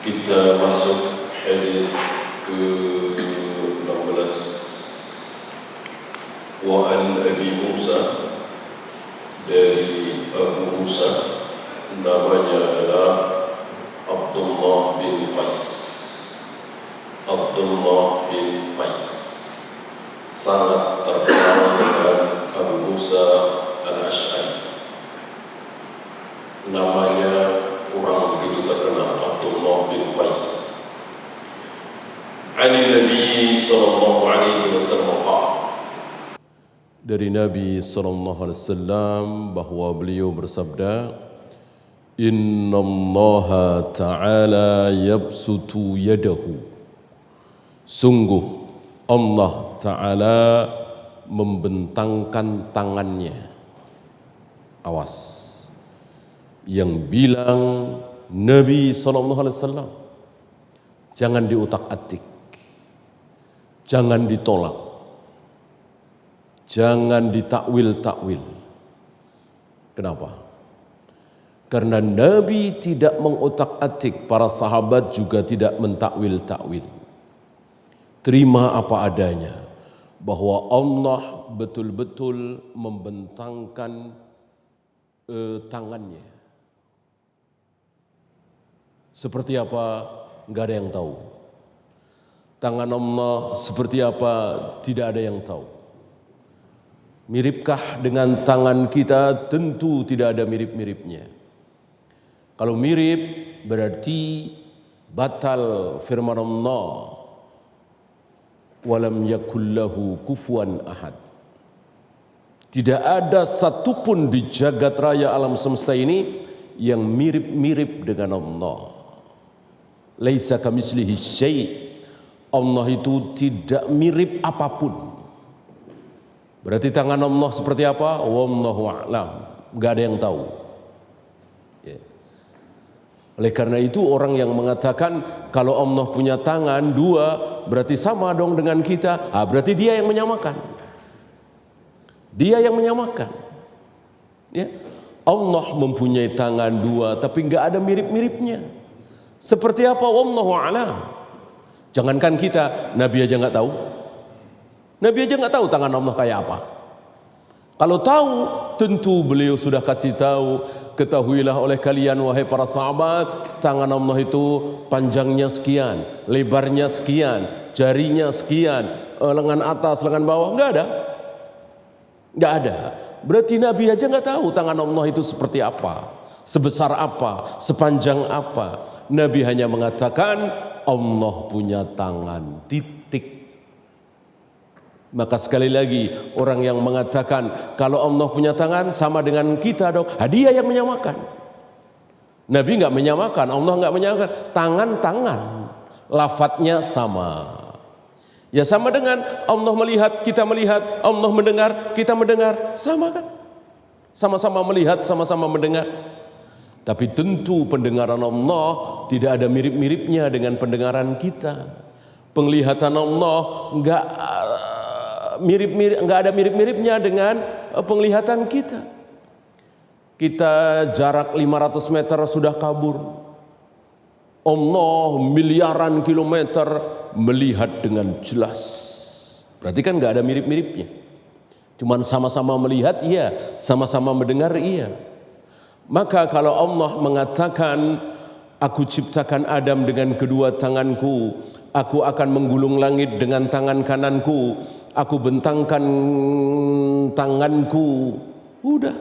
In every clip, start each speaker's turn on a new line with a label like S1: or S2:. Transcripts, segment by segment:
S1: Kita masuk hadis ke-16. Wa an Abi Musa, dari Abu Musa, namanya adalah Abdullah bin Qais. Abdullah bin Qais sangat terkenal dengan Abu Musa al-Ash'ari. Namanya kurang begitu terkenal, Abdullah bin Qais. Ani Nabi sallallahu alaihi wasallam qala, dari Nabi sallallahu alaihi wasallam bahwa beliau bersabda, Innallaha ta'ala yabsutu yadahu, sungguh Allah Ta'ala membentangkan tangannya. Awas, yang bilang Nabi SAW, jangan diutak-atik, jangan ditolak, jangan ditakwil-takwil. Kenapa? Karena Nabi tidak mengutak-atik, para sahabat juga tidak mentakwil-takwil. Terima apa adanya, bahwa Allah betul-betul membentangkan tangannya. Seperti apa? Enggak ada yang tahu. Tangan Allah seperti apa? Tidak ada yang tahu. Miripkah dengan tangan kita? Tentu tidak ada mirip-miripnya. Kalau mirip berarti batal firman Allah, walam yakul lahu kufuwan ahad. Tidak ada satupun di jagat raya alam semesta ini yang mirip-mirip dengan Allah. Laisa kamitslihi syai'. Allah itu tidak mirip apapun. Berarti tangan Allah seperti apa? Wallahu a'lam. Enggak ada yang tahu. Ya. Oleh karena itu orang yang mengatakan kalau Allah punya tangan dua berarti sama dong dengan kita. Berarti dia yang menyamakan. Dia yang menyamakan. Ya. Allah mempunyai tangan dua tapi enggak ada mirip-miripnya. Seperti apa? Wallahu a'lam. Jangankan kita, Nabi aja enggak tahu. Nabi aja enggak tahu tangan Allah kayak apa. Kalau tahu, tentu beliau sudah kasih tahu. Ketahuilah oleh kalian wahai para sahabat, tangan Allah itu panjangnya sekian, lebarnya sekian, jarinya sekian, lengan atas, lengan bawah, enggak ada. Enggak ada. Berarti Nabi aja enggak tahu tangan Allah itu seperti apa, sebesar apa, sepanjang apa. Nabi hanya mengatakan Allah punya tangan, titik. Maka sekali lagi orang yang mengatakan kalau Allah punya tangan sama dengan kita dong, dia yang menyamakan. Nabi enggak menyamakan, Allah enggak menyamakan. Tangan-tangan, lafadznya sama. Ya sama dengan Allah melihat, kita melihat, Allah mendengar, kita mendengar, sama kan? Sama-sama melihat, sama-sama mendengar. Tapi tentu pendengaran Allah tidak ada mirip-miripnya dengan pendengaran kita. Penglihatan Allah enggak ada mirip-miripnya dengan penglihatan kita. Kita jarak 500 meter sudah kabur. Allah miliaran kilometer melihat dengan jelas. Berarti kan enggak ada mirip-miripnya. Cuman sama-sama melihat iya, sama-sama mendengar iya. Maka kalau Allah mengatakan aku ciptakan Adam dengan kedua tanganku, aku akan menggulung langit dengan tangan kananku, aku bentangkan tanganku, udah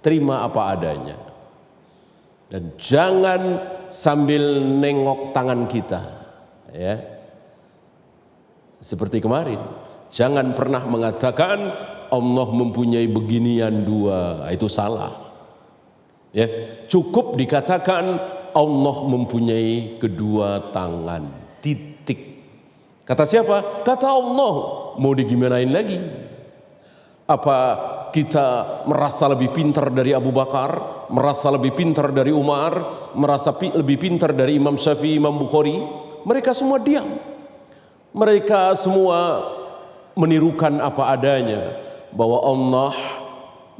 S1: terima apa adanya. Dan jangan sambil nengok tangan kita, ya. Seperti kemarin, jangan pernah mengatakan Allah mempunyai beginian dua, itu salah. Ya, cukup dikatakan Allah mempunyai kedua tangan, titik. Kata siapa? Kata Allah. Mau digimanain lagi? Apa kita merasa lebih pintar dari Abu Bakar, merasa lebih pintar dari Umar, merasa lebih pintar dari Imam Syafi'i, Imam Bukhari? Mereka semua diam. Mereka semua menirukan apa adanya, bahwa Allah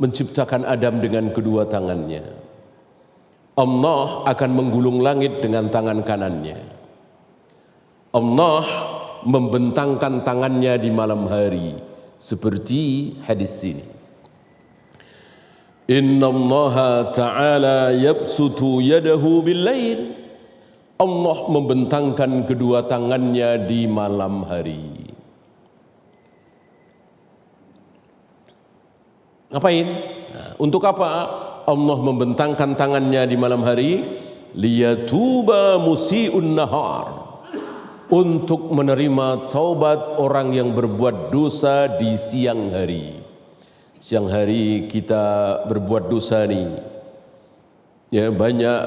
S1: menciptakan Adam dengan kedua tangannya. Allah akan menggulung langit dengan tangan kanannya. Allah membentangkan tangannya di malam hari, seperti hadis ini. Inna Allah ta'ala yabsutu yadahu bil-lail. Allah membentangkan kedua tangannya di malam hari. Ngapain? Nah, untuk apa Allah membentangkan tangannya di malam hari? Liyatuba musi'un nahar. Untuk menerima taubat orang yang berbuat dosa di siang hari. Siang hari kita berbuat dosa nih. Ya, banyak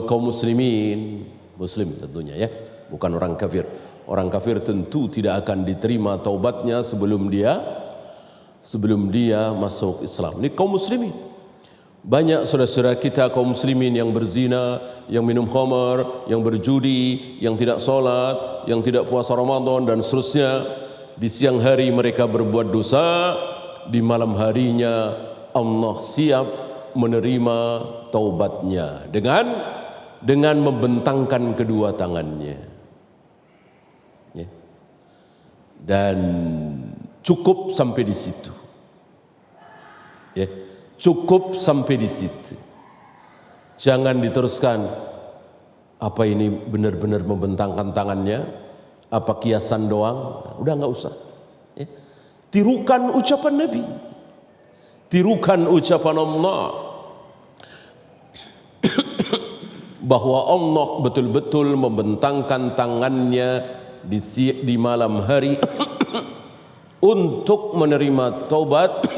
S1: kaum muslimin, muslim tentunya ya, bukan orang kafir. Orang kafir tentu tidak akan diterima taubatnya sebelum dia masuk Islam. Ini kaum muslimin. Banyak saudara-saudara kita kaum muslimin yang berzina, yang minum khamar, yang berjudi, yang tidak sholat, yang tidak puasa Ramadan dan seterusnya. Di siang hari mereka berbuat dosa, di malam harinya Allah siap menerima taubatnya dengan membentangkan kedua tangannya. Ya. Dan cukup sampai di situ. Ya. Cukup sampai di situ. Jangan diteruskan. Apa ini benar-benar membentangkan tangannya? Apa kiasan doang? Udah nggak usah. Ya. Tirukan ucapan Nabi. Tirukan ucapan Allah. Bahwa Allah betul-betul membentangkan tangannya di malam hari untuk menerima taubat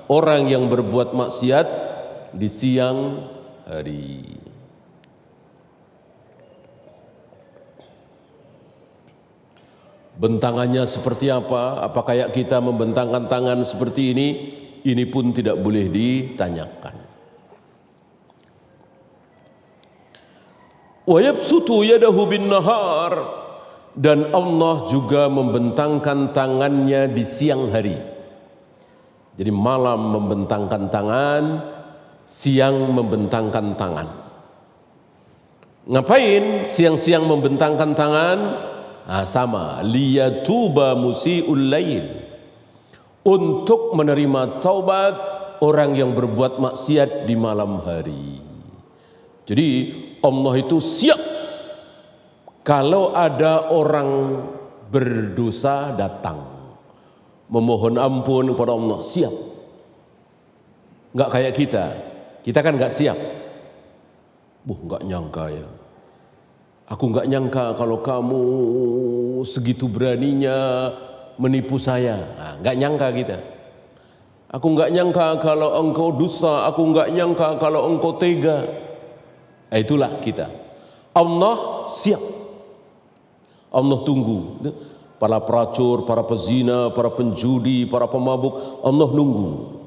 S1: orang yang berbuat maksiat di siang hari. Bentangannya seperti apa? Apa kayak kita membentangkan tangan seperti ini? Ini pun tidak boleh ditanyakan. Wa yabsutu yadahu bin nahar, dan Allah juga membentangkan tangannya di siang hari. Jadi malam membentangkan tangan, siang membentangkan tangan. Ngapain siang-siang membentangkan tangan? Nah, sama, liyatuba musi'ul lail. Untuk menerima taubat orang yang berbuat maksiat di malam hari. Jadi Allah itu siap kalau ada orang berdosa datang memohon ampun kepada Allah, siap. Enggak kayak kita kan enggak siap. Enggak nyangka ya. Aku enggak nyangka kalau kamu segitu beraninya menipu saya. Nah, enggak nyangka kita. Aku enggak nyangka kalau engkau dusta, aku enggak nyangka kalau engkau tega. Nah, itulah kita. Allah siap. Allah tunggu. Para pelacur, para pezina, para penjudi, para pemabuk, Allah nunggu.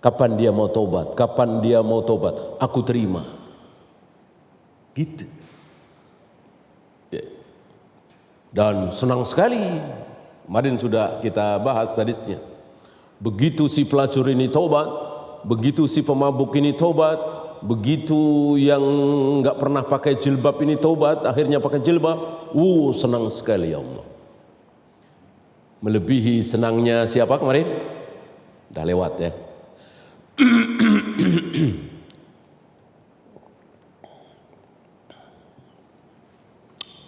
S1: Kapan dia mau tobat? Kapan dia mau tobat? Aku terima. Gitu. Ya. Dan senang sekali. Kemarin sudah kita bahas hadisnya. Begitu si pelacur ini tobat, begitu si pemabuk ini tobat, begitu yang enggak pernah pakai jilbab ini tobat, akhirnya pakai jilbab, senang sekali ya Allah. Melebihi senangnya siapa kemarin? Udah lewat ya.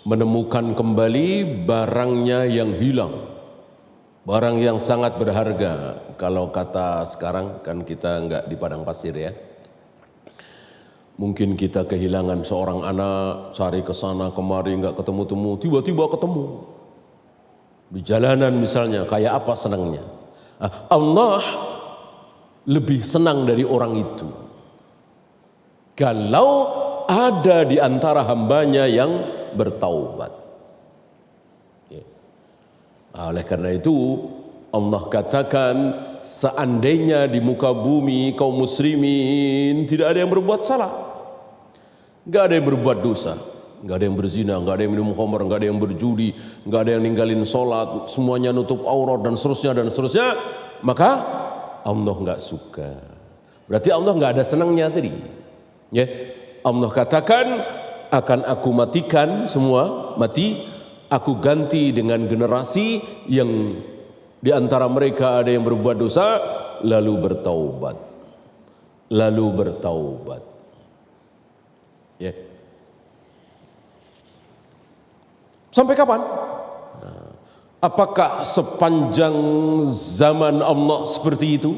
S1: Menemukan kembali barangnya yang hilang. Barang yang sangat berharga. Kalau kata sekarang kan kita enggak di padang pasir ya. Mungkin kita kehilangan seorang anak, cari ke sana kemari enggak ketemu-temu, tiba-tiba ketemu. Di jalanan misalnya, kayak apa senangnya? Allah lebih senang dari orang itu. Kalau ada di antara hambanya yang bertaubat. Oleh karena itu Allah katakan seandainya di muka bumi kaum muslimin tidak ada yang berbuat salah, nggak ada yang berbuat dosa, nggak ada yang berzina, nggak ada yang minum khamar, nggak ada yang berjudi, nggak ada yang ninggalin sholat, semuanya nutup aurat dan seterusnya, maka Allah nggak suka. Berarti Allah nggak ada senangnya tadi. Ya, Allah katakan akan aku matikan semua, mati, aku ganti dengan generasi yang di antara mereka ada yang berbuat dosa lalu bertaubat. Lalu bertaubat. Ya. Sampai kapan? Apakah sepanjang zaman Allah seperti itu?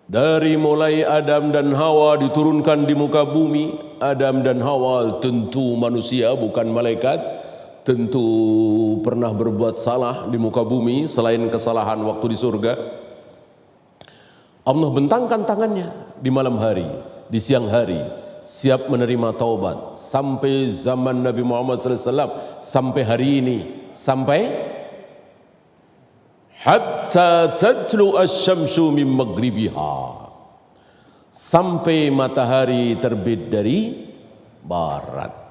S1: Dari mulai Adam dan Hawa diturunkan di muka bumi. Adam dan Hawa tentu manusia bukan malaikat. Tentu pernah berbuat salah di muka bumi selain kesalahan waktu di surga. Allah bentangkan tangannya di malam hari, di siang hari, siap menerima taubat sampai zaman Nabi Muhammad SAW, sampai hari ini, sampai hatta tatlu asy-syamsu min maghribiha, sampai matahari terbit dari barat.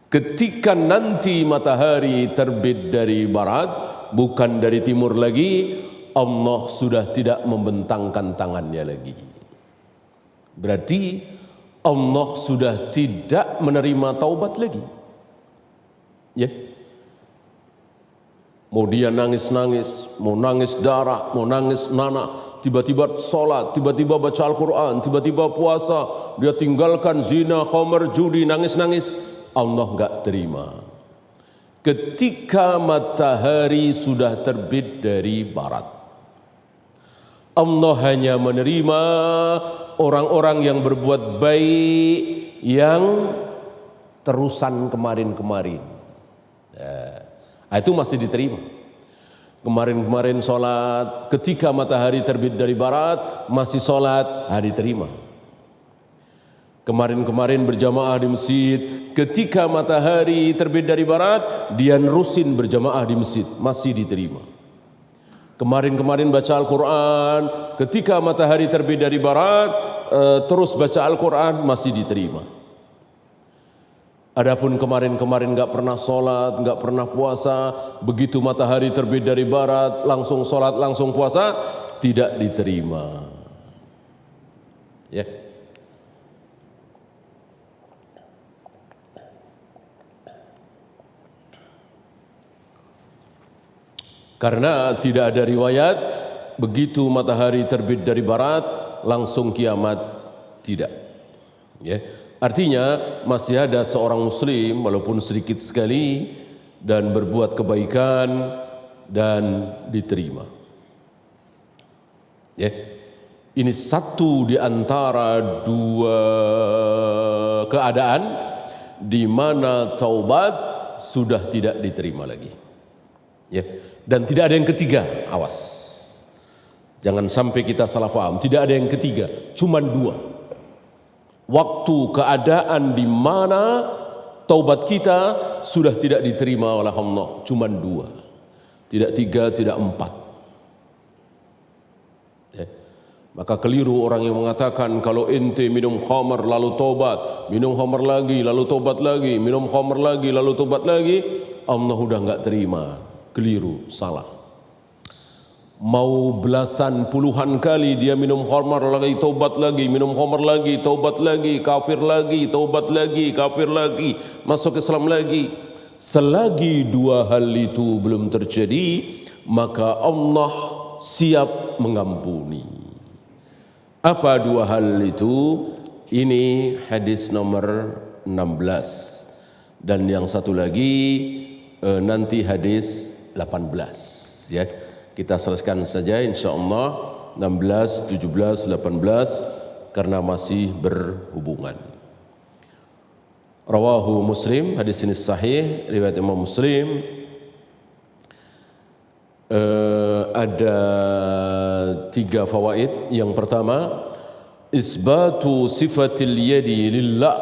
S1: Ketika nanti matahari terbit dari barat, bukan dari timur lagi, Allah sudah tidak membentangkan tangannya lagi. Berarti Allah sudah tidak menerima taubat lagi. Ya. Mau dia nangis-nangis, mau nangis darah, mau nangis nanah, tiba-tiba sholat, tiba-tiba baca Al-Quran, tiba-tiba puasa, dia tinggalkan zina, khamar, judi, nangis-nangis, Allah enggak terima. Ketika matahari sudah terbit dari barat, Allah hanya menerima orang-orang yang berbuat baik yang terusan kemarin-kemarin. Itu masih diterima. Kemarin-kemarin sholat, ketika matahari terbit dari barat, masih sholat, diterima. Kemarin-kemarin berjamaah di masjid, ketika matahari terbit dari barat, dia nerusin berjamaah di masjid, masih diterima. Kemarin-kemarin baca Al-Quran, ketika matahari terbit dari barat, terus baca Al-Quran, masih diterima. Adapun kemarin-kemarin enggak pernah sholat, enggak pernah puasa, begitu matahari terbit dari barat, langsung sholat, langsung puasa, tidak diterima. Ya. Karena tidak ada riwayat begitu matahari terbit dari barat langsung kiamat, tidak. Ya. Artinya masih ada seorang muslim walaupun sedikit sekali dan berbuat kebaikan dan diterima. Ya. Ini satu di antara dua keadaan di mana taubat sudah tidak diterima lagi. Ya. Dan tidak ada yang ketiga, awas. Jangan sampai kita salah paham, tidak ada yang ketiga, cuma dua. Waktu keadaan di mana taubat kita sudah tidak diterima oleh Allah, cuma dua. Tidak tiga, tidak empat. Ya. Maka keliru orang yang mengatakan kalau ente minum khamar lalu tobat, minum khamar lagi lalu tobat lagi, minum khamar lagi lalu tobat lagi, Allah udah enggak terima. Keliru, salah. Mau belasan puluhan kali dia minum khamar lagi, taubat lagi, minum khamar lagi, taubat lagi, kafir lagi, taubat lagi, kafir lagi, masuk Islam lagi. Selagi dua hal itu belum terjadi, maka Allah siap mengampuni. Apa dua hal itu? Ini hadis nomor 16. Dan yang satu lagi nanti hadis 18, ya. Kita selesaikan saja insyaallah 16, 17, 18 karena masih berhubungan. Rawahu Muslim, hadis ini sahih riwayat Imam Muslim. Ada 3 fawaid. Yang pertama, isbatu sifatil yadi lillah,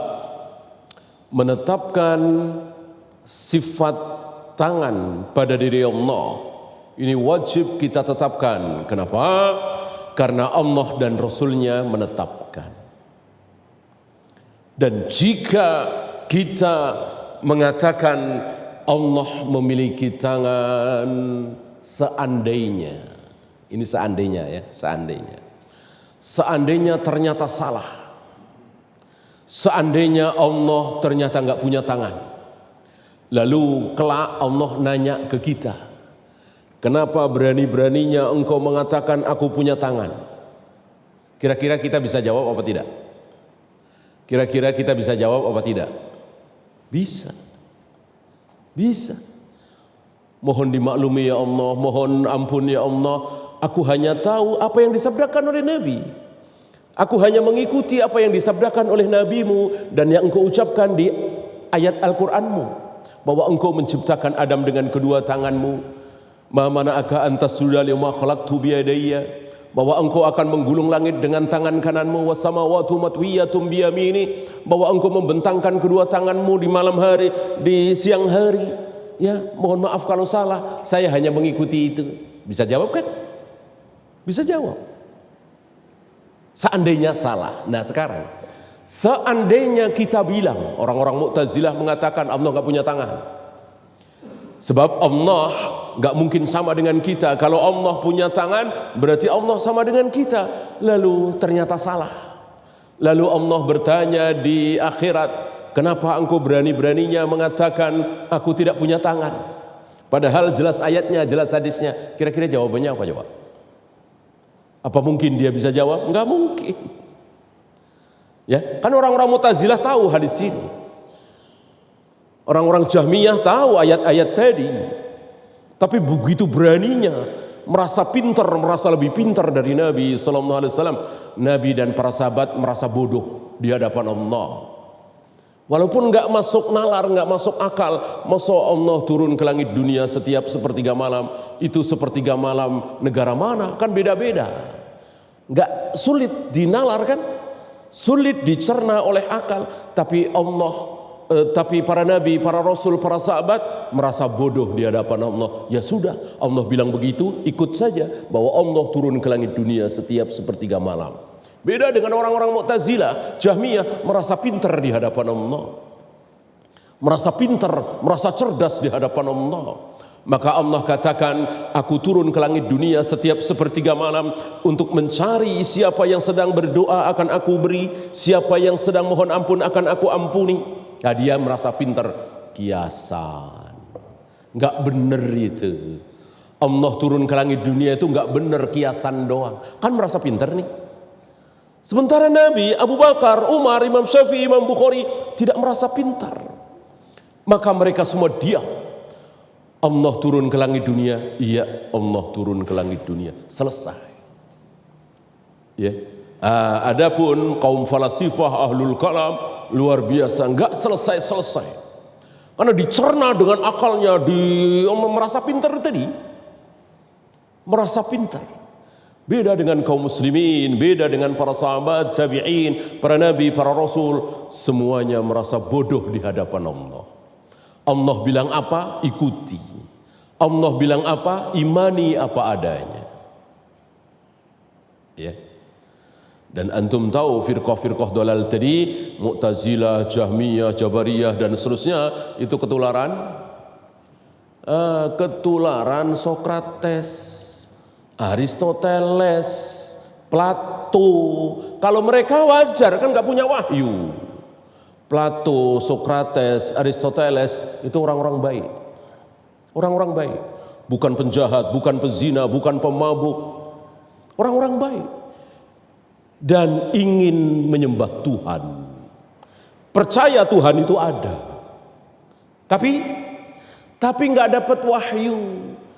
S1: menetapkan sifat tangan pada diri Allah. Ini wajib kita tetapkan. Kenapa? Karena Allah dan Rasulnya menetapkan. Dan jika kita mengatakan Allah memiliki tangan, seandainya, ini seandainya ya, seandainya ternyata salah, Seandainya Allah ternyata nggak punya tangan, lalu kelak Allah nanya ke kita, kenapa berani-beraninya engkau mengatakan aku punya tangan? Kira-kira kita bisa jawab apa tidak? Kira-kira kita bisa jawab apa tidak? Bisa. Bisa. Mohon dimaklumi ya Allah, mohon ampun ya Allah, aku hanya tahu apa yang disabdakan oleh Nabi. Aku hanya mengikuti apa yang disabdakan oleh Nabimu dan yang engkau ucapkan di ayat Al-Qur'anmu, bahwa engkau menciptakan Adam dengan kedua tanganmu. Ma mana'aka antasjuda lima khalaqtu biyadayya, bahwa engkau akan menggulung langit dengan tangan kananmu, wasamawatu matwiyatum biyamini, bahwa engkau membentangkan kedua tanganmu di malam hari, di siang hari. Ya, mohon maaf kalau salah, saya hanya mengikuti itu. Bisa jawab kan? Bisa jawab. Seandainya salah. Nah sekarang, seandainya kita bilang, orang-orang Mu'tazilah mengatakan Allah nggak punya tangan, sebab Allah nggak mungkin sama dengan kita. Kalau Allah punya tangan, berarti Allah sama dengan kita. Lalu ternyata salah. Lalu Allah bertanya di akhirat, kenapa engkau berani-beraninya mengatakan aku tidak punya tangan? Padahal jelas ayatnya, jelas hadisnya. Kira-kira jawabannya apa coba? Apa mungkin dia bisa jawab? Enggak mungkin. Ya, kan orang-orang Mu'tazilah tahu hadis ini. Orang-orang Jahmiyah tahu ayat-ayat tadi. Tapi begitu beraninya, merasa pintar, merasa lebih pintar dari Nabi sallallahu alaihi wasallam. Nabi dan para sahabat merasa bodoh di hadapan Allah. Walaupun enggak masuk nalar, enggak masuk akal, masa Allah turun ke langit dunia setiap sepertiga malam, itu sepertiga malam negara mana? Kan beda-beda. Enggak sulit dinalar kan? Sulit dicerna oleh akal, tapi tapi para nabi, para rasul, para sahabat merasa bodoh di hadapan Allah. Ya sudah, Allah bilang begitu, ikut saja bahwa Allah turun ke langit dunia setiap sepertiga malam. Beda dengan orang-orang Mu'tazilah, Jahmiyah merasa pintar di hadapan Allah. Merasa pintar, merasa cerdas di hadapan Allah. Maka Allah katakan, aku turun ke langit dunia setiap sepertiga malam untuk mencari siapa yang sedang berdoa akan aku beri, siapa yang sedang mohon ampun akan aku ampuni. Nah, dia merasa pintar, kiasan. Enggak bener itu. Allah turun ke langit dunia itu enggak bener, kiasan doang. Kan merasa pintar nih. Sementara Nabi, Abu Bakar, Umar, Imam Syafi'i, Imam Bukhari tidak merasa pintar. Maka mereka semua diam. Allah turun ke langit dunia, iya Allah turun ke langit dunia, selesai. Ya. Adapun kaum falasifah, ahlul kalam luar biasa, enggak selesai-selesai. Karena dicerna dengan akalnya, merasa pintar tadi. Merasa pintar. Beda dengan kaum muslimin, beda dengan para sahabat, tabi'in, para nabi, para rasul, semuanya merasa bodoh di hadapan Allah. Allah bilang apa? Ikuti. Allah bilang apa? Imani apa adanya. Ya. Dan antum tahu firqah-firqah dalal tadi, Mu'tazilah, Jahmiyah, Jabariyah dan seterusnya, itu ketularan Sokrates, Aristoteles, Plato. Kalau mereka wajar kan nggak punya wahyu. Plato, Sokrates, Aristoteles itu orang-orang baik. Orang-orang baik. Bukan penjahat, bukan pezina, bukan pemabuk. Orang-orang baik. Dan ingin menyembah Tuhan. Percaya Tuhan itu ada. Tapi nggak dapat wahyu.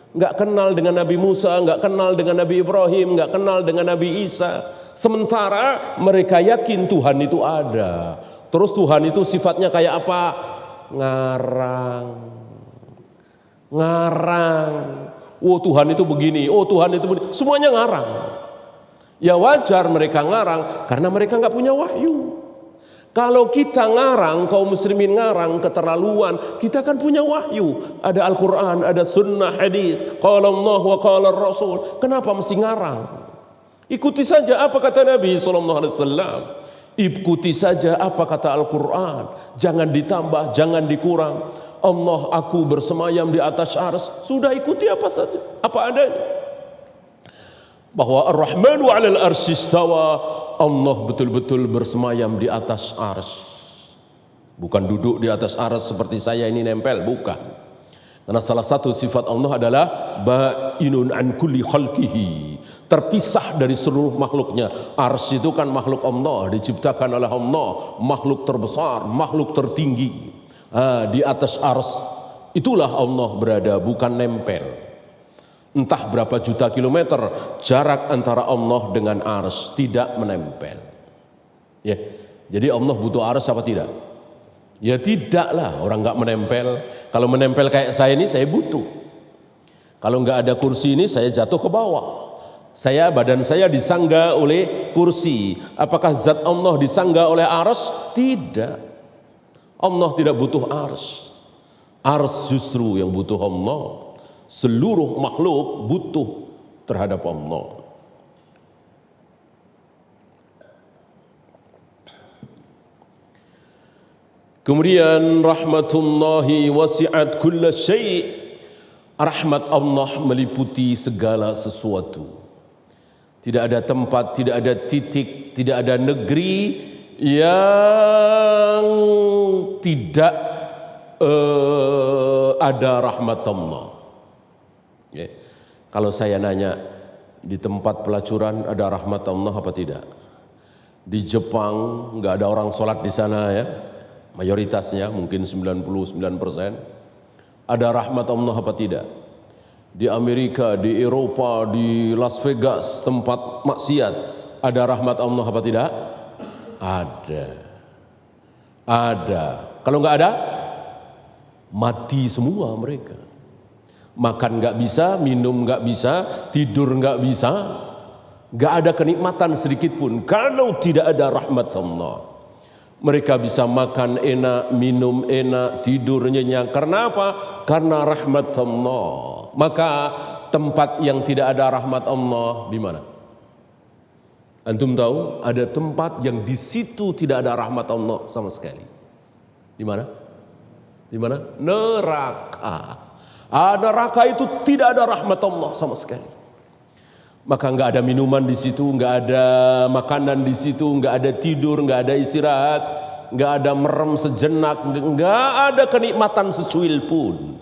S1: Nggak kenal dengan Nabi Musa, nggak kenal dengan Nabi Ibrahim, nggak kenal dengan Nabi Isa. Sementara mereka yakin Tuhan itu ada. Terus Tuhan itu sifatnya kayak apa? Ngarang. Oh Tuhan itu begini, oh Tuhan itu begini. Semuanya ngarang. Ya wajar mereka ngarang karena mereka nggak punya wahyu. Kalau kita ngarang, kaum muslimin ngarang keterlaluan, kita kan punya wahyu. Ada Al-Quran, ada sunnah, hadis. Qala Allah wa qala Rasul. Kenapa mesti ngarang? Ikuti saja apa kata Nabi SAW. Ikuti saja apa kata Al-Quran. Jangan ditambah, jangan dikurang. Allah, aku bersemayam di atas arsy. Sudah ikuti apa saja, apa adanya. bahwa Ar-Rahmanu 'alal arsy istawa, Allah betul-betul bersemayam di atas arsy. Bukan duduk di atas arsy seperti saya ini nempel, bukan. Karena salah satu sifat Allah adalah ba'inun an kulli khalqihi, terpisah dari seluruh makhluknya. Arsy itu kan makhluk Allah, diciptakan oleh Allah, makhluk terbesar, makhluk tertinggi. Di atas arsy itulah Allah berada, bukan nempel. Entah berapa juta kilometer jarak antara Allah dengan arsy, tidak menempel. Ya, jadi Allah butuh arsy apa tidak? Ya tidaklah, orang nggak menempel. Kalau menempel kayak saya ini, saya butuh. Kalau nggak ada kursi ini, saya jatuh ke bawah. Badan saya disangga oleh kursi. Apakah zat Allah disangga oleh arsy? Tidak. Allah tidak butuh arsy. Arsy justru yang butuh Allah. Seluruh makhluk butuh terhadap Allah. Kemudian rahmatullahi wasi'at kulla syai'. Rahmat Allah meliputi segala sesuatu. Tidak ada tempat, tidak ada titik, tidak ada negeri yang tidak ada rahmat Allah. Ya. Kalau saya nanya, di tempat pelacuran ada rahmat Allah apa tidak? Di Jepang nggak ada orang sholat di sana ya. Mayoritasnya mungkin 99%. Ada rahmat Allah apa tidak? Di Amerika, di Eropa, di Las Vegas, tempat maksiat, ada rahmat Allah apa tidak? Ada. Ada. Kalau nggak ada, mati semua mereka. Makan nggak bisa, minum nggak bisa, tidur nggak bisa, nggak ada kenikmatan sedikit pun kalau tidak ada rahmat Allah. Mereka bisa makan enak, minum enak, tidur nyenyak. Karena apa? Karena rahmat Allah. Maka tempat yang tidak ada rahmat Allah di mana? Antum tahu? Ada tempat yang di situ tidak ada rahmat Allah sama sekali. Di mana? Di mana? Neraka. Neraka itu tidak ada rahmat Allah sama sekali. Maka nggak ada minuman di situ, nggak ada makanan di situ, nggak ada tidur, nggak ada istirahat, nggak ada merem sejenak, nggak ada kenikmatan secuil pun.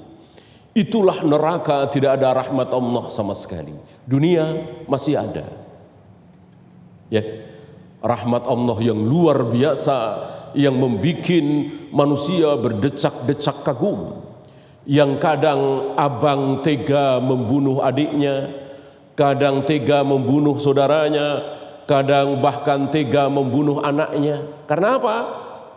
S1: Itulah neraka, tidak ada rahmat Allah sama sekali. Dunia masih ada. Ya, rahmat Allah yang luar biasa, yang membuat manusia berdecak-decak kagum. Yang kadang abang tega membunuh adiknya, kadang tega membunuh saudaranya, kadang bahkan tega membunuh anaknya. Karena apa?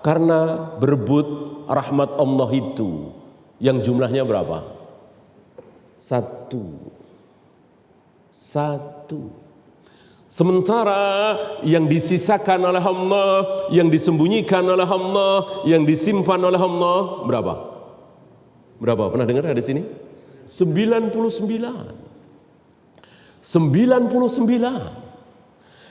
S1: Karena berebut rahmat Allah itu. Yang jumlahnya berapa? Satu. Sementara yang disisakan oleh Allah, yang disembunyikan oleh Allah, yang disimpan oleh Allah berapa? Berapa? Pernah dengar di sini? 99. 99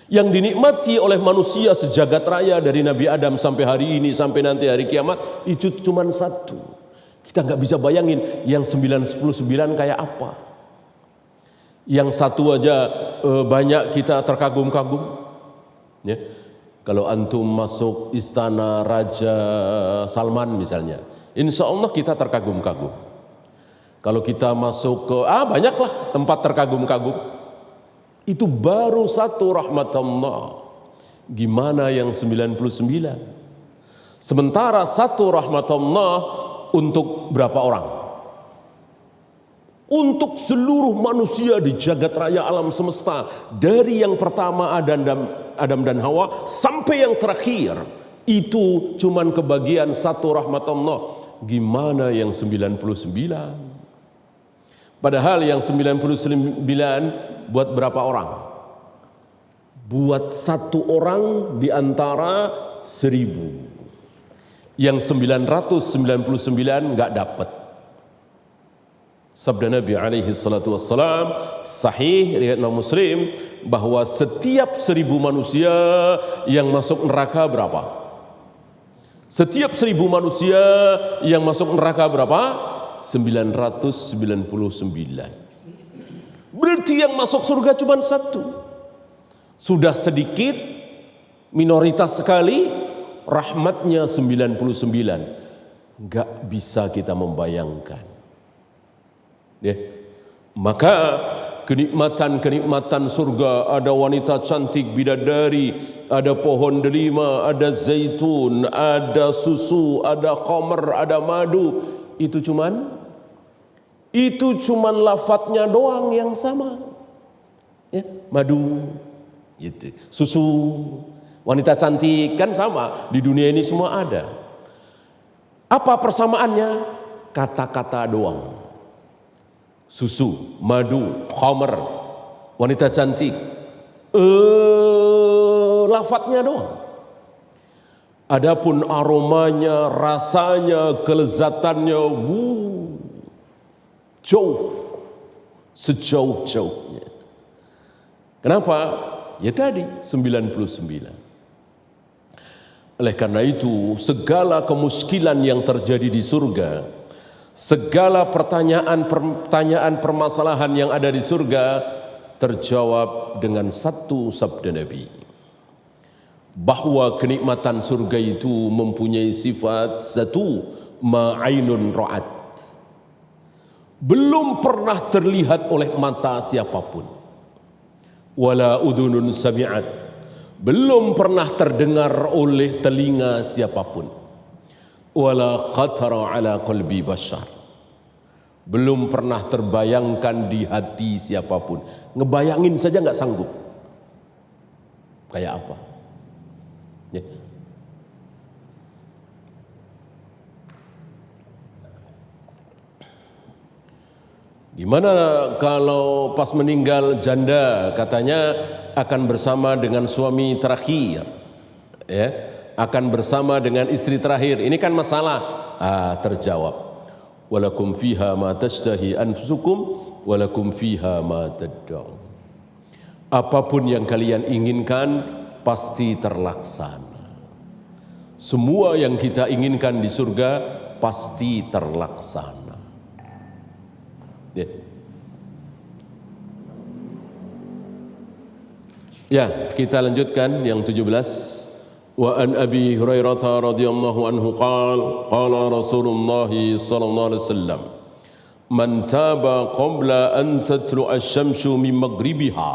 S1: yang dinikmati oleh manusia sejagat raya dari Nabi Adam sampai hari ini, sampai nanti hari kiamat, itu cuma satu. Kita nggak bisa bayangin yang 99 kayak apa. Yang satu aja banyak kita terkagum-kagum. Ya. Kalau antum masuk istana Raja Salman misalnya, insya Allah kita terkagum-kagum. Kalau kita masuk ke banyaklah tempat terkagum-kagum. Itu baru satu rahmat Allah. Gimana yang 99? Sementara satu rahmat Allah untuk berapa orang? Untuk seluruh manusia di jagat raya alam semesta, dari yang pertama Adam dan Hawa sampai yang terakhir, itu cuman kebagian satu rahmat Allah. Gimana yang 99? Padahal yang 99 buat berapa orang? Buat satu orang di antara 1000. Yang 999 nggak dapat. Sabda Nabi alaihi salatu wassalam sahih riwayat Imam Muslim, bahwa setiap 1000 manusia yang masuk neraka berapa? Setiap 1000 manusia yang masuk neraka berapa? 999. Berarti yang masuk surga cuma satu. Sudah sedikit, minoritas sekali, rahmatnya 99. Gak bisa kita membayangkan. Ya. Maka kenikmatan surga, ada wanita cantik bidadari, ada pohon delima, ada zaitun, ada susu, ada khamr, ada madu. Itu cuman lafadznya doang yang sama. Ya, madu, gitu. Susu, wanita cantik kan sama, di dunia ini semua ada. Apa persamaannya? Kata-kata doang. Susu, madu, khamr, wanita cantik. Lafadznya doang. Adapun aromanya, rasanya, kelezatannya, jauh, sejauh-jauhnya. Kenapa? Ya tadi 99. Oleh karena itu, segala kemuskilan yang terjadi di surga, segala pertanyaan permasalahan yang ada di surga terjawab dengan satu sabda Nabi, bahwa kenikmatan surga itu mempunyai sifat satu, ma'ainun ra'at, belum pernah terlihat oleh mata siapapun, wala udhunun sami'at, belum pernah terdengar oleh telinga siapapun, wala khatara ala qalbi bashar, belum pernah terbayangkan di hati siapapun. Ngebayangin saja nggak sanggup. Kayak apa? Ya. Gimana kalau pas meninggal janda katanya akan bersama dengan suami terakhir, ya, akan bersama dengan istri terakhir. Ini kan masalah. Terjawab. Walakum fiha ma tashtahi anfusukum walakum fiha ma tad'un. Apapun yang kalian inginkan pasti terlaksana. Semua yang kita inginkan di surga pasti terlaksana. Ya, kita lanjutkan yang 17. Wa an Abi Hurairah radhiyallahu anhu qala Rasulullah sallallahu alaihi wasallam, man taba qabla an tatlu'a asy-syamsu min maghribiha,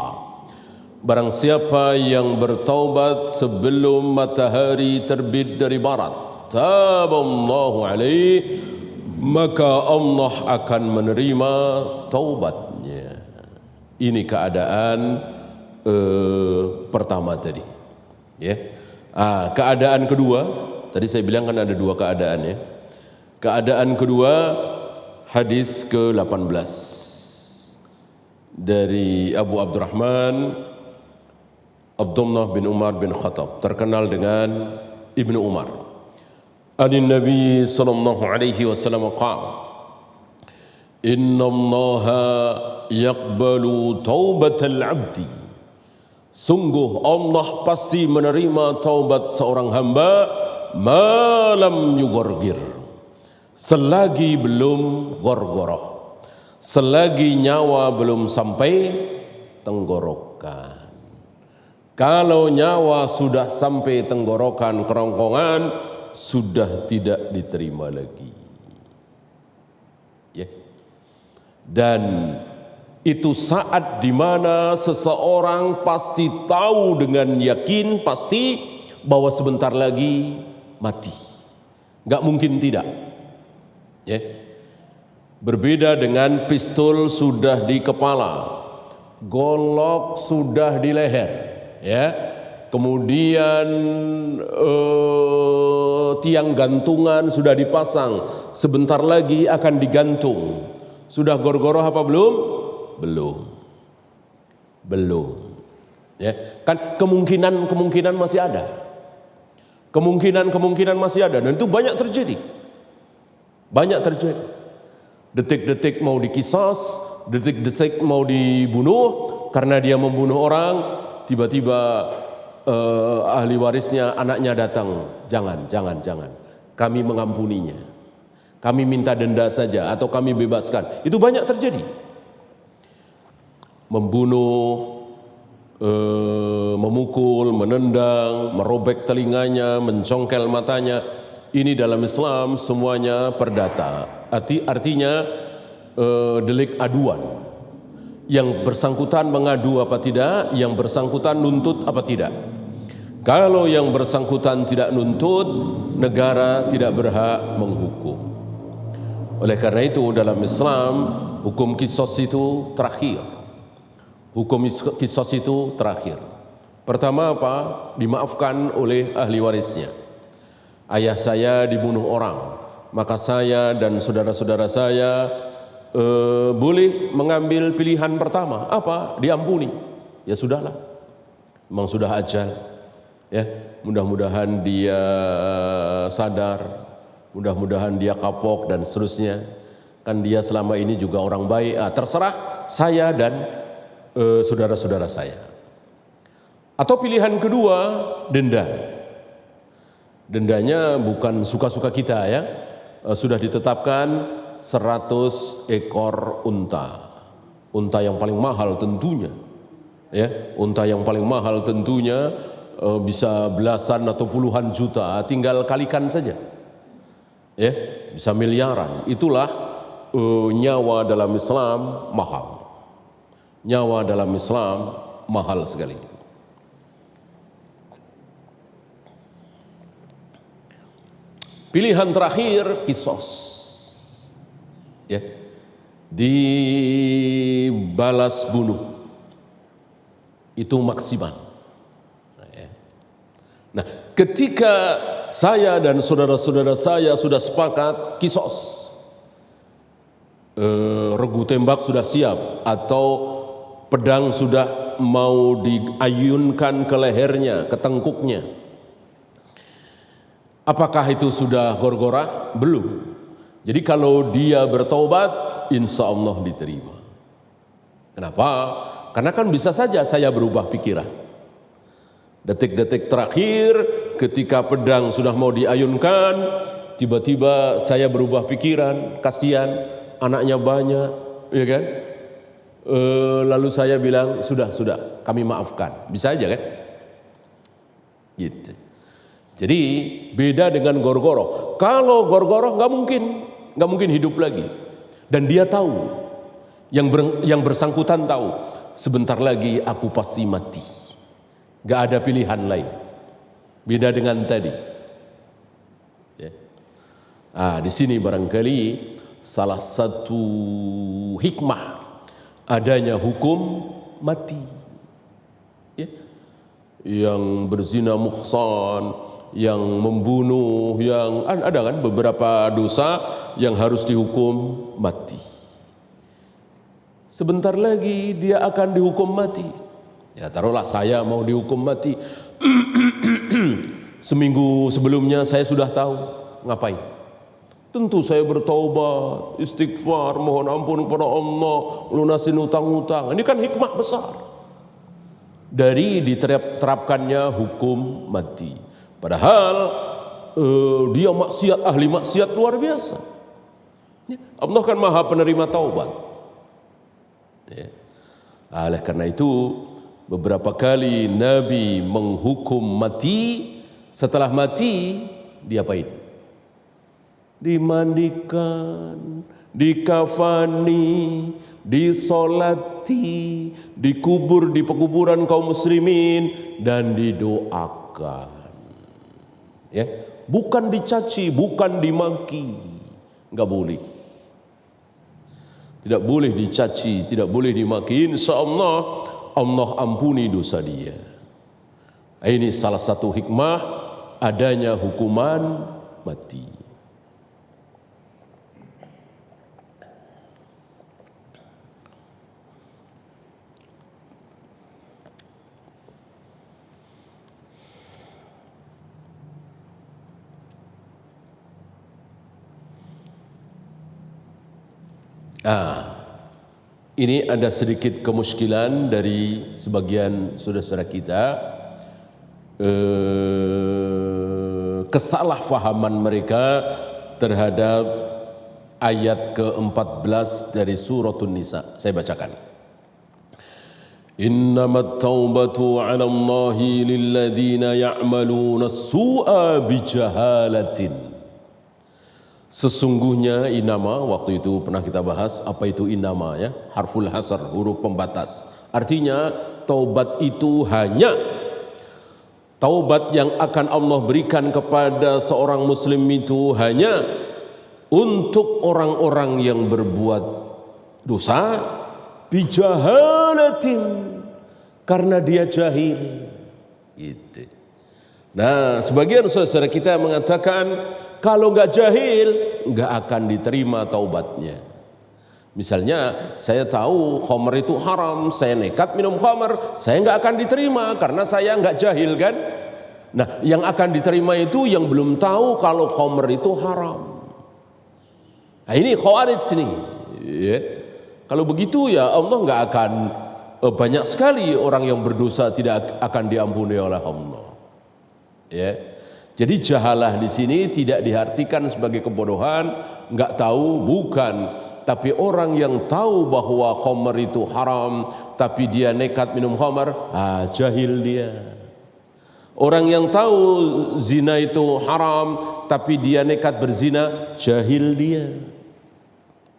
S1: barang siapa yang bertaubat sebelum matahari terbit dari barat, taballahu alaihi, maka Allah akan menerima taubatnya. Ini keadaan pertama tadi, ya. Keadaan kedua, tadi saya bilang kan ada dua keadaan, ya. Keadaan kedua, hadis ke-18 dari Abu Abdurrahman Abdullah bin Umar bin Khattab, terkenal dengan Ibnu Umar. Anin Nabi sallallahu alaihi wasallam qala, inna Allaha yaqbalu taubatal abdi, sungguh Allah pasti menerima taubat seorang hamba malam yugorgir, selagi belum gorgoroh, selagi nyawa belum sampai tenggorokan. Kalau nyawa sudah sampai tenggorokan, kerongkongan, sudah tidak diterima lagi, ya. Dan itu saat di mana seseorang pasti tahu dengan yakin pasti bahwa sebentar lagi mati. Gak mungkin tidak. Ya. Berbeda dengan pistol sudah di kepala, golok sudah di leher, ya. Kemudian tiang gantungan sudah dipasang, sebentar lagi akan digantung. Sudah gorgoroh apa belum? Belum. Ya, kan kemungkinan masih ada. Kemungkinan masih ada, dan itu banyak terjadi. Detik-detik mau dikisas, detik-detik mau dibunuh karena dia membunuh orang, tiba-tiba ahli warisnya, anaknya datang, jangan. Kami mengampuninya. Kami minta denda saja atau kami bebaskan. Itu banyak terjadi. membunuh, memukul, menendang, merobek telinganya, mencongkel matanya. Ini dalam Islam semuanya perdata. Artinya delik aduan. Yang bersangkutan mengadu apa tidak, yang bersangkutan nuntut apa tidak. Kalau yang bersangkutan tidak nuntut, negara tidak berhak menghukum. Oleh karena itu dalam Islam hukum qisas itu terakhir. Hukum qisas itu terakhir. Pertama apa? Dimaafkan oleh ahli warisnya. Ayah saya dibunuh orang, maka saya dan saudara-saudara saya boleh mengambil pilihan pertama. Apa? Diampuni. Ya sudahlah, memang sudah ajal. Ya, mudah-mudahan dia sadar, mudah-mudahan dia kapok dan seterusnya. Kan dia selama ini juga orang baik. Terserah saya dan saudara-saudara saya. Atau pilihan kedua, denda. Dendanya bukan suka-suka kita ya. Sudah ditetapkan 100 ekor unta. Unta yang paling mahal tentunya. Ya, unta yang paling mahal tentunya bisa belasan atau puluhan juta, tinggal kalikan saja. Ya, bisa miliaran. Itulah nyawa dalam Islam mahal. Nyawa dalam Islam mahal sekali. Pilihan terakhir qisas. Ya. Dibalas bunuh. Itu maksimal. Nah, ketika saya dan saudara-saudara saya sudah sepakat qisas, regu tembak sudah siap atau pedang sudah mau diayunkan ke lehernya, ke tengkuknya. Apakah itu sudah gorgorah? Belum. Jadi kalau dia bertaubat, insya Allah diterima. Kenapa? Karena kan bisa saja saya berubah pikiran. Detik-detik terakhir ketika pedang sudah mau diayunkan, tiba-tiba saya berubah pikiran, kasihan anaknya banyak, ya kan? Lalu saya bilang, sudah, kami maafkan. Bisa aja kan? Gitu. Jadi beda dengan gorgoroh. Kalau gorgoroh nggak mungkin hidup lagi. Dan dia tahu, yang bersangkutan tahu, sebentar lagi aku pasti mati. Nggak ada pilihan lain. Beda dengan tadi. Ya. Di sini barangkali salah satu hikmah adanya hukum mati. Ya. Yang berzina muhsan, yang membunuh, yang ada kan beberapa dosa yang harus dihukum mati. Sebentar lagi dia akan dihukum mati. Ya taruhlah saya mau dihukum mati. Seminggu sebelumnya saya sudah tahu ngapain. Tentu saya bertaubat, istighfar, mohon ampun kepada Allah, lunasin utang-utang. Ini kan hikmah besar dari diterapkannya hukum mati. Padahal dia maksiat, ahli maksiat luar biasa. Allah kan maha penerima taubat. Ya. Oleh karena itu beberapa kali Nabi menghukum mati. Setelah mati diapain? Dimandikan, dikafani, disolati, dikubur di pekuburan kaum muslimin dan didoakan. Ya, bukan dicaci, bukan dimaki, nggak boleh. Tidak boleh dicaci, tidak boleh dimaki. Insya Allah, Allah ampuni dosa dia. Ini salah satu hikmah adanya hukuman mati. Ini ada sedikit kemuskilan dari sebagian saudara-saudara kita, kesalahfahaman mereka terhadap ayat ke-14 dari Suratun Nisa. Saya bacakan. Innamat taubatu 'ala Allahi lilladzina ya'maluna as-su'a bijahalatin. Sesungguhnya inama, waktu itu pernah kita bahas apa itu inama ya, harful hasar, huruf pembatas. Artinya taubat itu hanya taubat yang akan Allah berikan kepada seorang muslim itu hanya untuk orang-orang yang berbuat dosa bijahalatin, karena dia jahil. Gitu. Nah, sebagian saudara kita mengatakan kalau nggak jahil nggak akan diterima taubatnya. Misalnya saya tahu khamr itu haram, saya nekat minum khamr, saya nggak akan diterima karena saya nggak jahil kan. Nah, yang akan diterima itu yang belum tahu kalau khamr itu haram. Nah, ini khawarij nih. Ya. Kalau begitu ya Allah nggak akan, banyak sekali orang yang berdosa tidak akan diampuni oleh Allah. Ya. Jadi jahalah di sini tidak diartikan sebagai kebodohan, nggak tahu, bukan. Tapi orang yang tahu bahwa khamr itu haram, tapi dia nekat minum khamr, jahil dia. Orang yang tahu zina itu haram, tapi dia nekat berzina, jahil dia.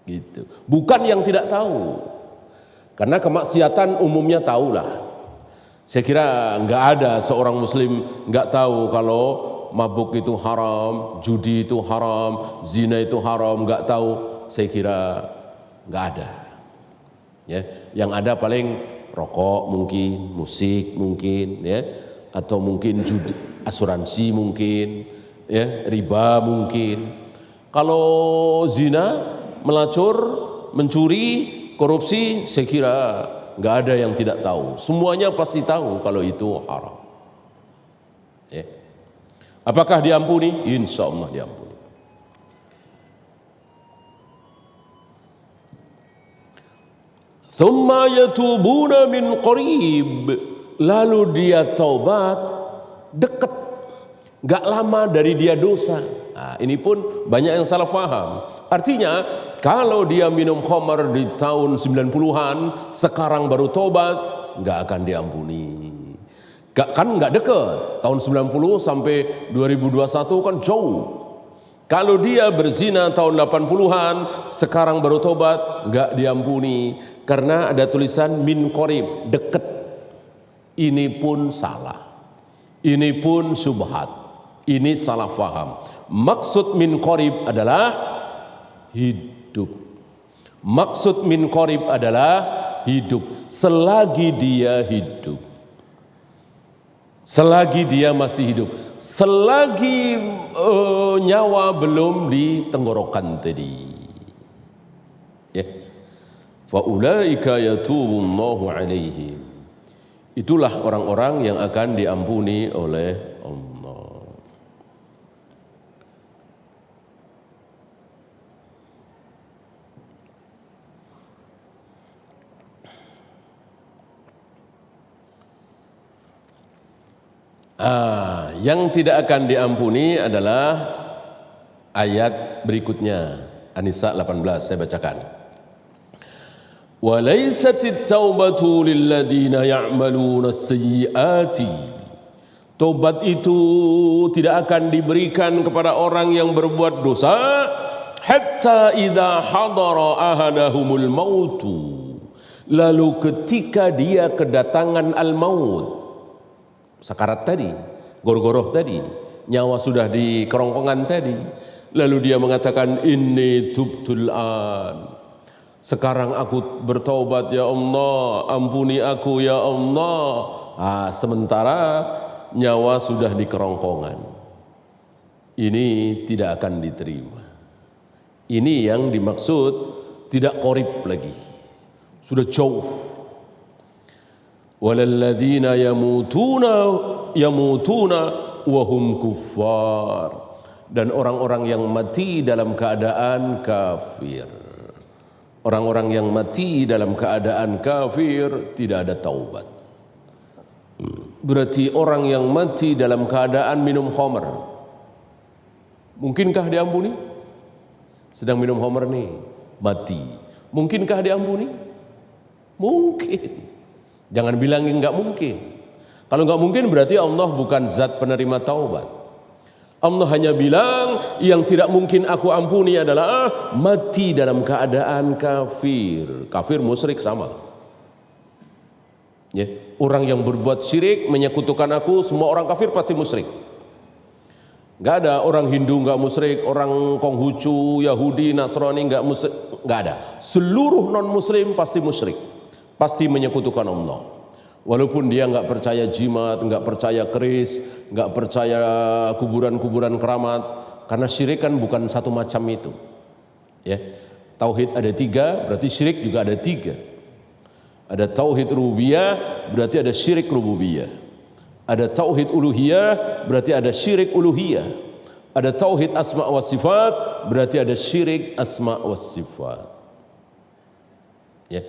S1: Gitu. Bukan yang tidak tahu. Karena kemaksiatan umumnya tahulah. Saya kira nggak ada seorang muslim nggak tahu kalau mabuk itu haram, judi itu haram, zina itu haram, nggak tahu. Saya kira nggak ada. Ya, yang ada paling rokok mungkin, musik mungkin, ya, atau mungkin judi, asuransi mungkin, ya, riba mungkin. Kalau zina, melacur, mencuri, korupsi, saya kira nggak ada yang tidak tahu. Semuanya pasti tahu kalau itu haram. Ya. Apakah diampuni? Insya Allah diampuni. Thumma yatubuna min qarib. Lalu dia taubat dekat, nggak lama dari dia dosa. Nah, ini pun banyak yang salah faham. Artinya kalau dia minum khamar di tahun 90-an, sekarang baru tobat, nggak akan diampuni. Kan nggak dekat, tahun 90 sampai 2021 kan jauh. Kalau dia berzina tahun 80-an, sekarang baru tobat, nggak diampuni. Karena ada tulisan min qarib, dekat. Ini pun salah. Ini pun syubhat. Ini salah faham. Maksud min qarib adalah hidup. Maksud min qarib adalah hidup. Selagi dia hidup. Selagi dia masih hidup. Selagi nyawa belum di tenggorokan tadi. Ya. Fa ulaika yatubullahu alaihim. Itulah orang-orang yang akan diampuni oleh Allah. Yang tidak akan diampuni adalah ayat berikutnya, An-Nisa 18, saya bacakan. Walaisatit taubatu lilladzina ya'maluna as-sayyi'ati. Taubat itu tidak akan diberikan kepada orang yang berbuat dosa hatta idza hadara ahadahumul mautu. Lalu ketika dia kedatangan al-maut, sakarat tadi, goroh-goroh tadi, nyawa sudah di kerongkongan tadi, lalu dia mengatakan inni tubtul an. Sekarang aku bertaubat ya Allah, ampuni aku ya Allah. Sementara nyawa sudah di kerongkongan. Ini tidak akan diterima. Ini yang dimaksud tidak qarib lagi. Sudah jauh. Walalladzina yamutuna wa hum kuffar. Dan orang-orang yang mati dalam keadaan kafir. Orang-orang yang mati dalam keadaan kafir tidak ada taubat. Berarti orang yang mati dalam keadaan minum khamr, mungkinkah diampuni? Sedang minum khamr nih, mati. Mungkinkah diampuni? Mungkin. Jangan bilang nggak mungkin. Kalau nggak mungkin berarti Allah bukan zat penerima taubat. Allah hanya bilang yang tidak mungkin aku ampuni adalah mati dalam keadaan kafir. Kafir musyrik sama. Ya, orang yang berbuat syirik menyekutukan aku, semua orang kafir pasti musyrik. Nggak ada orang Hindu nggak musyrik, orang Konghucu, Yahudi, Nasrani nggak musyrik, nggak ada. Seluruh non Muslim pasti musyrik, pasti menyekutukan Allah. Walaupun dia nggak percaya jimat, nggak percaya keris, nggak percaya kuburan-kuburan keramat, karena syirik kan bukan satu macam itu. Ya, tauhid ada 3, berarti syirik juga ada 3. Ada tauhid rububiyah, berarti ada syirik rububiyah. Ada tauhid uluhiyah, berarti ada syirik uluhiyah. Ada tauhid asma wa sifat, berarti ada syirik asma wa sifat. Ya,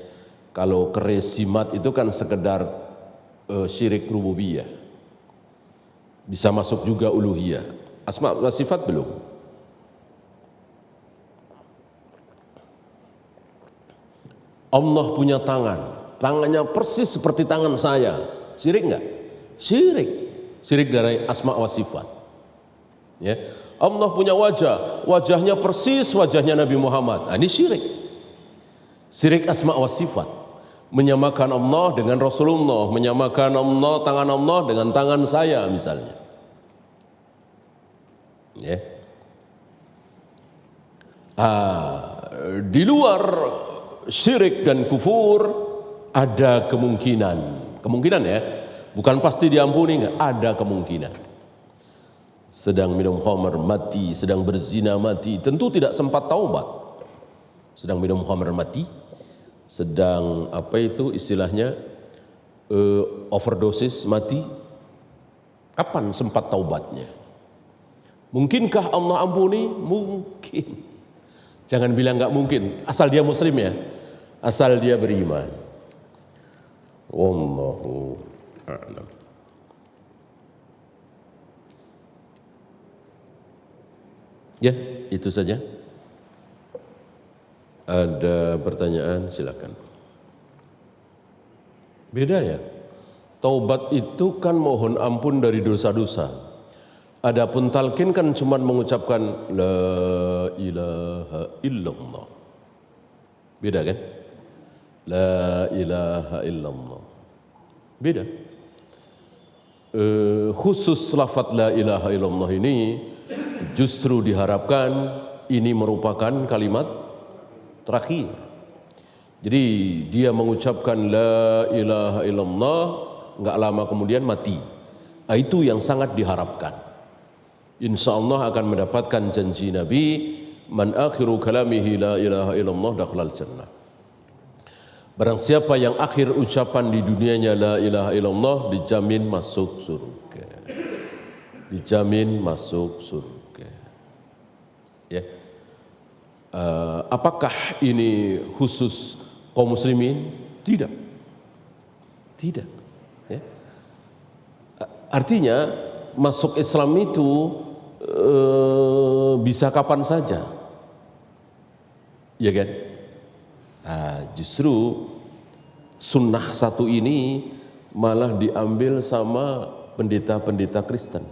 S1: kalau keris jimat itu kan sekedar syirik rububiyah, bisa masuk juga uluhiyah. Asma wa sifat belum. Allah punya tangan, tangannya persis seperti tangan saya. Syirik enggak? Syirik. Syirik dari asma wa sifat. Ya. Allah punya wajah, wajahnya persis wajahnya Nabi Muhammad. Ini syirik. Syirik asma wa sifat. Menyamakan Allah dengan Rasulullah, menyamakan Allah, tangan Allah dengan tangan saya misalnya. Ya. Di luar syirik dan kufur ada kemungkinan ya, bukan pasti diampuni, enggak, ada kemungkinan. Sedang minum khamar mati, sedang berzina mati, tentu tidak sempat taubat. Sedang minum khamar mati, sedang apa itu istilahnya overdosis mati, kapan sempat taubatnya? Mungkinkah Allah ampuni? Mungkin. Jangan bilang nggak mungkin, asal dia muslim ya, asal dia beriman. Wallahu a'lam. Ya, itu saja. Ada pertanyaan, silakan. Beda ya. Taubat itu kan mohon ampun dari dosa-dosa. Adapun talqin kan cuma mengucapkan la ilaha illallah. Beda kan? La ilaha illallah. Beda. Khusus lafaz la ilaha illallah ini justru diharapkan ini merupakan kalimat terakhir. Jadi dia mengucapkan la ilaha illallah, enggak lama kemudian mati. Itu yang sangat diharapkan. Insya Allah akan mendapatkan janji Nabi, man akhiru kalamihi la ilaha illallah dakhalal jannah. Barang siapa yang akhir ucapan di dunianya la ilaha illallah, dijamin masuk surga. Dijamin masuk surga. Ya. Apakah ini khusus kaum muslimin? Tidak. Tidak. Ya. Artinya masuk Islam itu bisa kapan saja. Ya kan? Justru sunnah satu ini malah diambil sama pendeta-pendeta Kristen.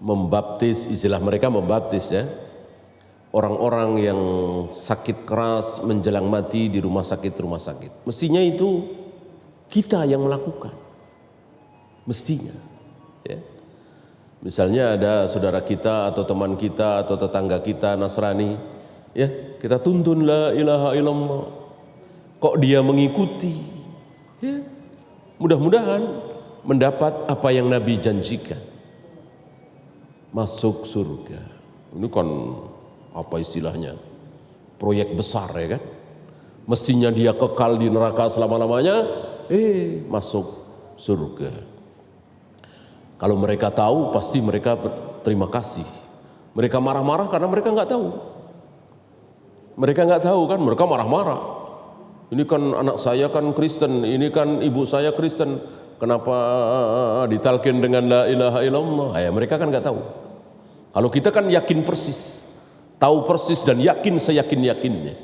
S1: Membaptis, istilah mereka membaptis ya, orang-orang yang sakit keras menjelang mati di rumah sakit. Mestinya itu kita yang melakukan. Mestinya. Ya. Misalnya ada saudara kita atau teman kita atau tetangga kita Nasrani, ya kita tuntun la ilaha illallah. Kok dia mengikuti? Ya, mudah-mudahan mendapat apa yang Nabi janjikan, masuk surga. Ini kan apa istilahnya? Proyek besar ya kan? Mestinya dia kekal di neraka selama-lamanya, masuk surga. Kalau mereka tahu pasti mereka terima kasih. Mereka marah-marah karena mereka nggak tahu. Mereka nggak tahu kan, mereka marah-marah. Ini kan anak saya kan Kristen, ini kan ibu saya Kristen. Kenapa ditalkin dengan la ilaha illallah? Ya, mereka kan nggak tahu. Kalau kita kan yakin persis, tahu persis dan yakin seyakin-yakinnya.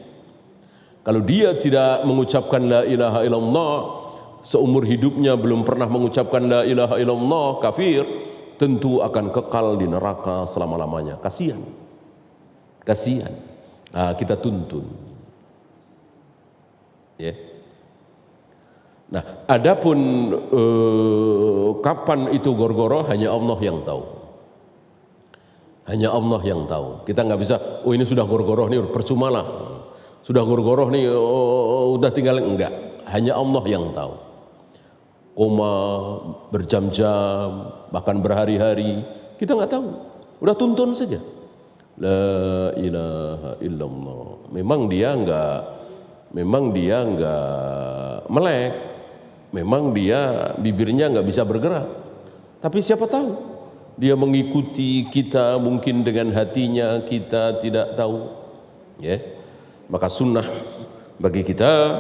S1: Kalau dia tidak mengucapkan la ilaha illallah, seumur hidupnya belum pernah mengucapkan la ilaha illallah, kafir, tentu akan kekal di neraka selama-lamanya. Kasihan. Kasihan. Nah, kita tuntun. Ya. Nah, adapun kapan itu gorgoroh hanya Allah yang tahu. Hanya Allah yang tahu. Kita nggak bisa, oh ini sudah gorgoroh nih, percumalah. Sudah gorgoroh nih, udah tinggal, enggak. Hanya Allah yang tahu. Koma berjam-jam, bahkan berhari-hari, kita nggak tahu. Udah tuntun saja. La ilaha illallah. Memang dia nggak melek. Memang dia bibirnya nggak bisa bergerak. Tapi siapa tahu dia mengikuti kita mungkin dengan hatinya, kita tidak tahu. Ya, maka sunnah bagi kita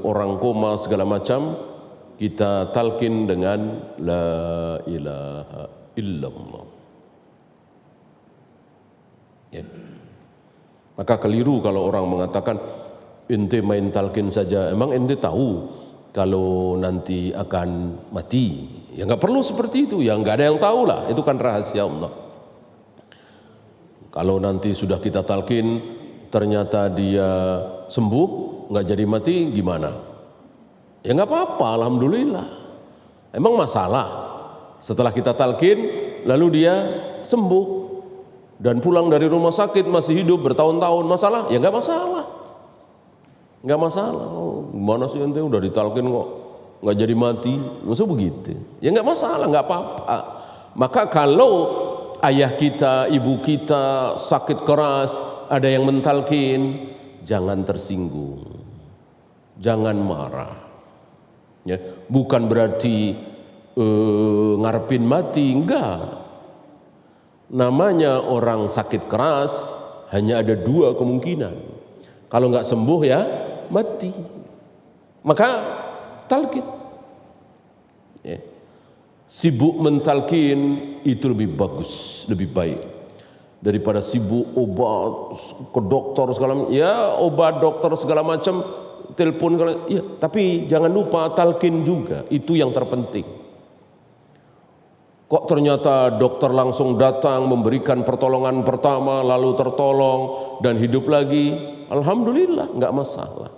S1: orang koma segala macam kita talqin dengan la ilaha illallah. Ya. Maka keliru kalau orang mengatakan ente main talqin saja, emang ente tahu kalau nanti akan mati? Ya nggak perlu seperti itu, ya nggak ada yang tahu lah, itu kan rahasia Allah. Kalau nanti sudah kita talqin ternyata dia sembuh, nggak jadi mati, gimana? Ya nggak apa-apa, alhamdulillah. Emang masalah setelah kita talqin lalu dia sembuh dan pulang dari rumah sakit masih hidup bertahun-tahun, masalah? Ya nggak masalah. Nggak masalah. Oh, gimana sih ente udah ditalqin kok nggak jadi mati? Maksud begitu? Ya nggak masalah, nggak apa-apa. Maka kalau ayah kita, ibu kita sakit keras, ada yang mentalkin, jangan tersinggung, jangan marah. Ya, bukan berarti ngarepin mati, enggak. Namanya orang sakit keras hanya ada dua kemungkinan. Kalau nggak sembuh ya mati. Maka talqin. Ya. Sibuk mentalkin itu lebih bagus, lebih baik daripada sibuk obat ke dokter segala macam. Ya obat dokter segala macam, telepon ya, tapi jangan lupa talqin juga, itu yang terpenting. Kok ternyata dokter langsung datang memberikan pertolongan pertama lalu tertolong dan hidup lagi, alhamdulillah nggak masalah.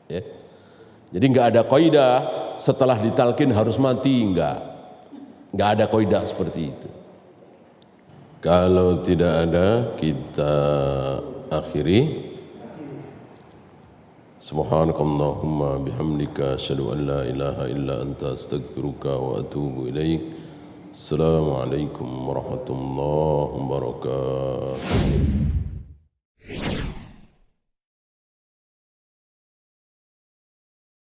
S1: Ya. Jadi nggak ada kaidah setelah ditalqin harus mati, nggak ada kaidah seperti itu. Kalau tidak ada kita akhiri. Subhanakallahumma bihamdika asyhadu an la ilaha illa anta astaghfiruka wa atubu ilaik. Assalamualaikum warahmatullahi wabarakatuh.